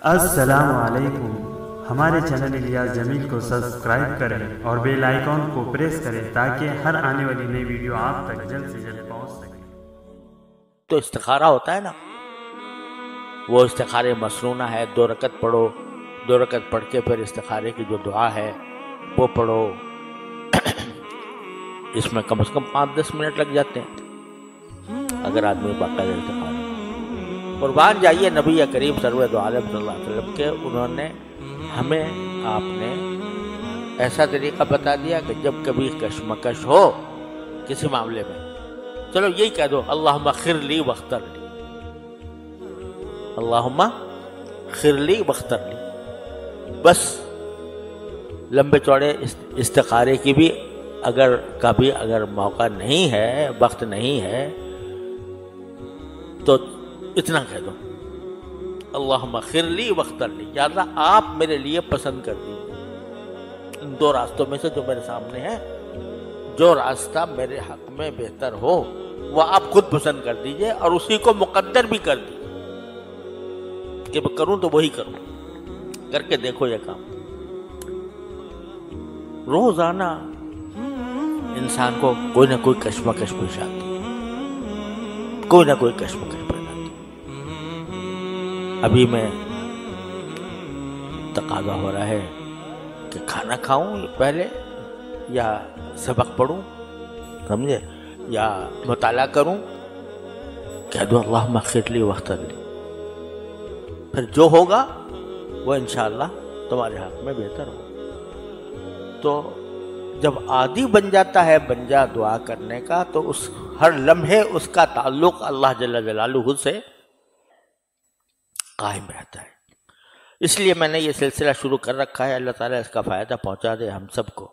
السلام علیکم۔ ہمارے چینل الیاس جمیل کو سبسکرائب کریں اور بیل آئیکن کو پریس کریں تاکہ ہر آنے والی نئی ویڈیو آپ تک جلد سے جلد پہنچ سکے۔ تو استخارہ ہوتا ہے نا، وہ استخارے مسنونہ ہے، 2 رکعت پڑھو، 2 رکعت پڑھ کے پھر استخارے کی جو دعا ہے وہ پڑھو۔ اس میں کم از کم 5-10 منٹ لگ جاتے ہیں اگر آدمی باقاعدہ استخارہ۔ قربان جائیے نبی کریم سرور دو عالم صلی اللہ علیہ وسلم کے، انہوں نے ہمیں آپ نے ایسا طریقہ بتا دیا کہ جب کبھی کشمکش ہو کسی معاملے میں، چلو یہی کہہ دو اللہم خر لی واختر لی، اللہم خر لی واختر لی، بس۔ لمبے چوڑے استخارے کی بھی اگر موقع نہیں ہے، وقت نہیں ہے، تو اتنا کہہ دو اللہم خر لی واختر لی، یا اللہ آپ میرے لیے پسند کر دیجیے ان 2 راستوں میں سے جو میرے سامنے ہے، جو راستہ میرے حق میں بہتر ہو وہ آپ خود پسند کر دیجئے اور اسی کو مقدر بھی کر دیجئے کہ میں کروں تو وہی کروں۔ کر کے دیکھو یہ کام، روزانہ انسان کو کوئی نہ کوئی کشمکش پیش آتی، کوئی نہ کوئی کشمکش پیش آتی۔ ابھی میں تقاضا ہو رہا ہے کہ کھانا کھاؤں پہلے یا سبق پڑھوں، سمجھے، یا مطالعہ کروں، کہہ دو اللہم اغفر لی واغفر لی، پھر جو ہوگا وہ انشاءاللہ تمہارے حق میں بہتر ہو۔ تو جب عادی بن جاتا ہے بنجا دعا کرنے کا، تو اس ہر لمحے اس کا تعلق اللہ جل جلالہ سے قائم رہتا ہے۔ اس لیے میں نے یہ سلسلہ شروع کر رکھا ہے، اللہ تعالیٰ اس کا فائدہ پہنچا دے ہم سب کو۔